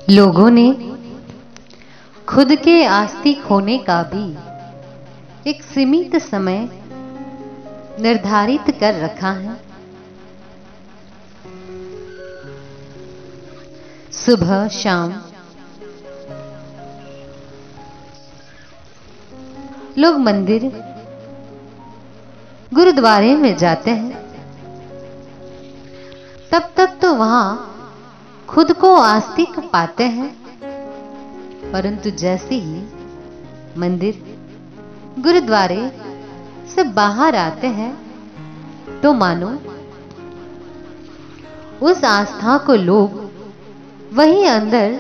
लोगों ने खुद के आस्तिक होने का भी एक सीमित समय निर्धारित कर रखा है। सुबह शाम लोग मंदिर गुरुद्वारे में जाते हैं। तब तक तो वहां खुद को आस्तिक पाते हैं, परंतु जैसे ही मंदिर गुरुद्वारे से बाहर आते हैं तो मानो उस आस्था को लोग वहीं अंदर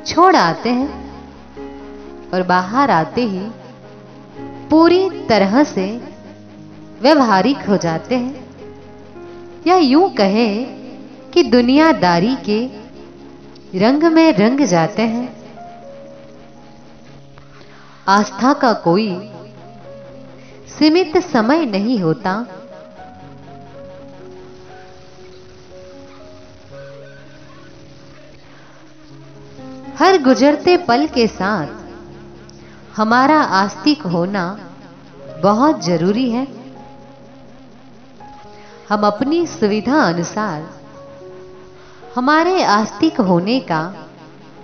छोड़ आते हैं और बाहर आते ही पूरी तरह से व्यवहारिक हो जाते हैं, या यूं कहें कि दुनियादारी के रंग में रंग जाते हैं। आस्था का कोई सीमित समय नहीं होता। हर गुजरते पल के साथ हमारा आस्तिक होना बहुत जरूरी है। हम अपनी सुविधा अनुसार हमारे आस्तिक होने का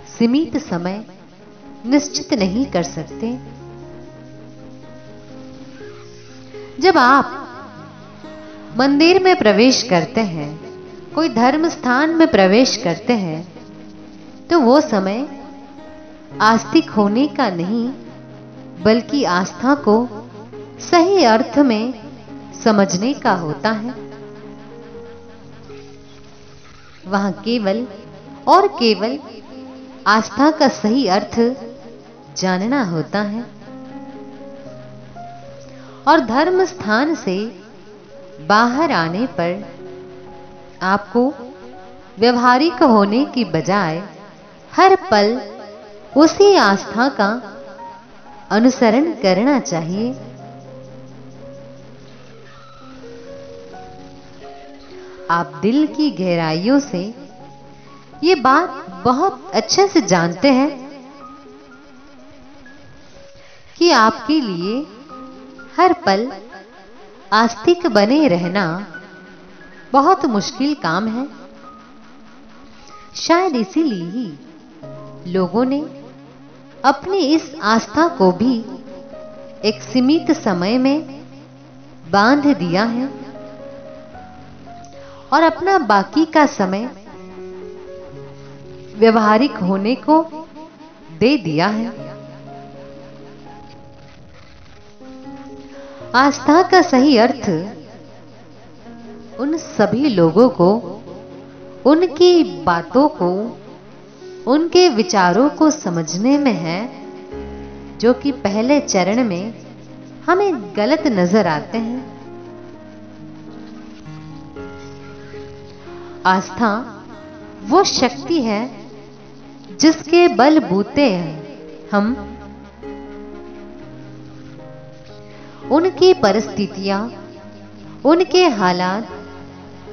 सीमित समय निश्चित नहीं कर सकते। जब आप मंदिर में प्रवेश करते हैं, कोई धर्म स्थान में प्रवेश करते हैं, तो वो समय आस्तिक होने का नहीं, बल्कि आस्था को सही अर्थ में समझने का होता है। वहां केवल और केवल आस्था का सही अर्थ जानना होता है। और धर्म स्थान से बाहर आने पर आपको व्यवहारिक होने की बजाय हर पल उसी आस्था का अनुसरण करना चाहिए। आप दिल की गहराइयों से ये बात बहुत अच्छे से जानते हैं कि आपके लिए हर पल आस्तिक बने रहना बहुत मुश्किल काम है। शायद इसीलिए ही लोगों ने अपनी इस आस्था को भी एक सीमित समय में बांध दिया है और अपना बाकी का समय व्यवहारिक होने को दे दिया है। आस्था का सही अर्थ उन सभी लोगों को, उनकी बातों को, उनके विचारों को समझने में है जो कि पहले चरण में हमें गलत नजर आते हैं। आस्था वो शक्ति है जिसके बलबूते हम उनकी परिस्थितियां, उनके हालात,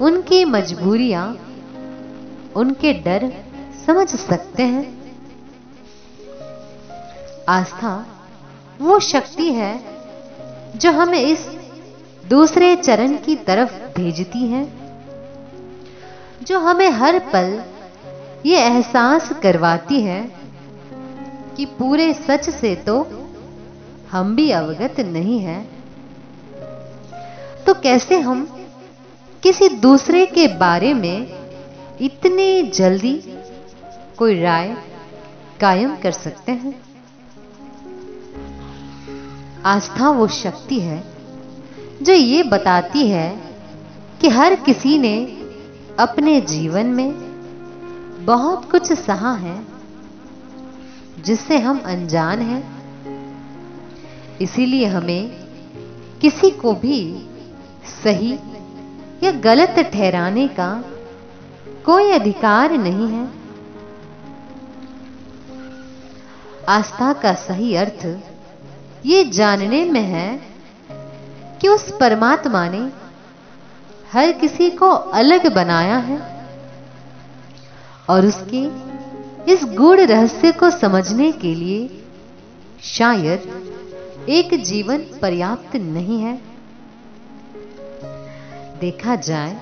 उनकी मजबूरियां, उनके डर समझ सकते हैं। आस्था वो शक्ति है जो हमें इस दूसरे चरण की तरफ भेजती है, जो हमें हर पल ये एहसास करवाती है कि पूरे सच से तो हम भी अवगत नहीं हैं। तो कैसे हम किसी दूसरे के बारे में इतनी जल्दी कोई राय कायम कर सकते हैं? आस्था वो शक्ति है जो ये बताती है कि हर किसी ने अपने जीवन में बहुत कुछ सहा है जिससे हम अनजान हैं। इसीलिए हमें किसी को भी सही या गलत ठहराने का कोई अधिकार नहीं है। आस्था का सही अर्थ ये जानने में है कि उस परमात्मा ने हर किसी को अलग बनाया है और उसके इस गूढ़ रहस्य को समझने के लिए शायद एक जीवन पर्याप्त नहीं है। देखा जाए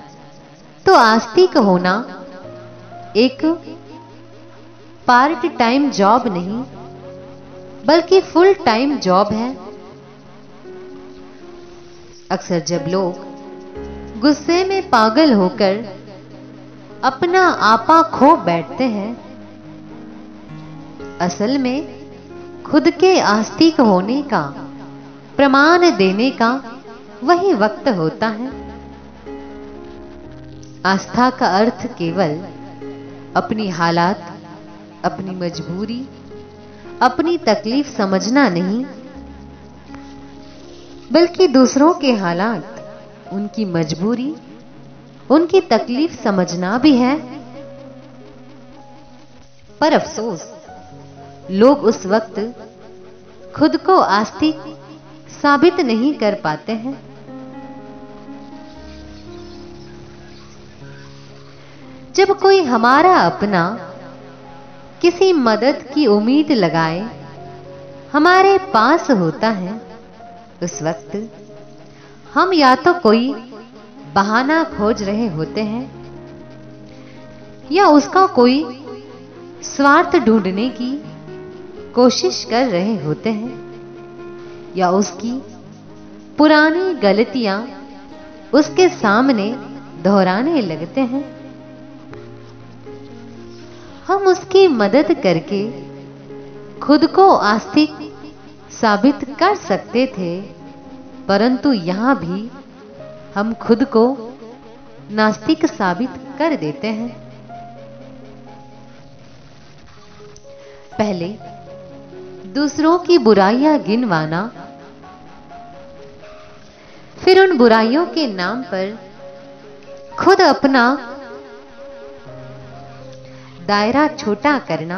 तो आस्तिक होना एक पार्ट टाइम जॉब नहीं बल्कि फुल टाइम जॉब है। अक्सर जब लोग गुस्से में पागल होकर अपना आपा खो बैठते हैं, असल में खुद के आस्तिक होने का प्रमाण देने का वही वक्त होता है। आस्था का अर्थ केवल अपनी हालात, अपनी मजबूरी, अपनी तकलीफ समझना नहीं, बल्कि दूसरों के हालात, उनकी मजबूरी, उनकी तकलीफ समझना भी है। पर अफसोस, लोग उस वक्त खुद को आस्तिक साबित नहीं कर पाते हैं। जब कोई हमारा अपना किसी मदद की उम्मीद लगाए हमारे पास होता है, उस वक्त हम या तो कोई बहाना खोज रहे होते हैं या उसका कोई स्वार्थ ढूंढने की कोशिश कर रहे होते हैं या उसकी पुरानी गलतियां उसके सामने दोहराने लगते हैं। हम उसकी मदद करके खुद को आस्तिक साबित कर सकते थे, परंतु यहां भी हम खुद को नास्तिक साबित कर देते हैं। पहले दूसरों की बुराइयां गिनवाना, फिर उन बुराइयों के नाम पर खुद अपना दायरा छोटा करना,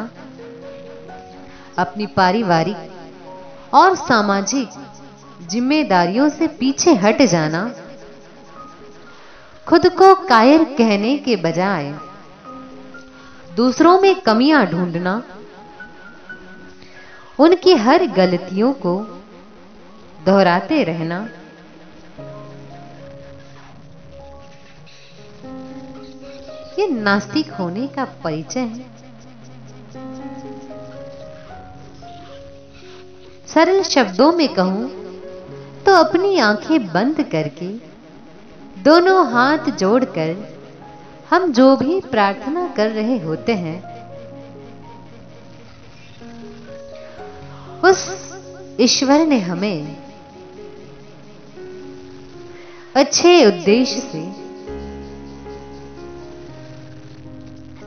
अपनी पारिवारिक और सामाजिक जिम्मेदारियों से पीछे हट जाना, खुद को कायर कहने के बजाय दूसरों में कमियां ढूंढना, उनकी हर गलतियों को दोहराते रहना, ये नास्तिक होने का परिचय है। सरल शब्दों में कहूं तो अपनी आंखें बंद करके दोनों हाथ जोड़कर हम जो भी प्रार्थना कर रहे होते हैं, उस ईश्वर ने हमें अच्छे उद्देश्य से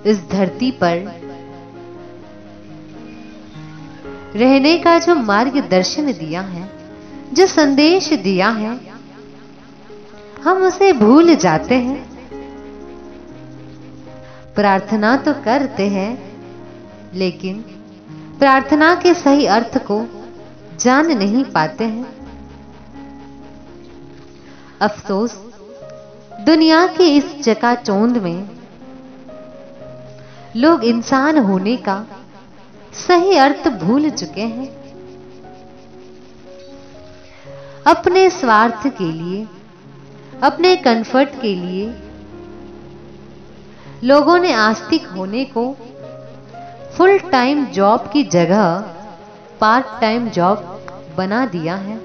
इस धरती पर रहने का जो मार्गदर्शन दिया है, जो संदेश दिया है, हम उसे भूल जाते हैं। प्रार्थना तो करते हैं, लेकिन प्रार्थना के सही अर्थ को जान नहीं पाते हैं। अफसोस, दुनिया की इस चकाचौंध में लोग इंसान होने का सही अर्थ भूल चुके हैं। अपने स्वार्थ के लिए, अपने कंफर्ट के लिए लोगों ने आस्तिक होने को फुल टाइम जॉब की जगह पार्ट टाइम जॉब बना दिया है।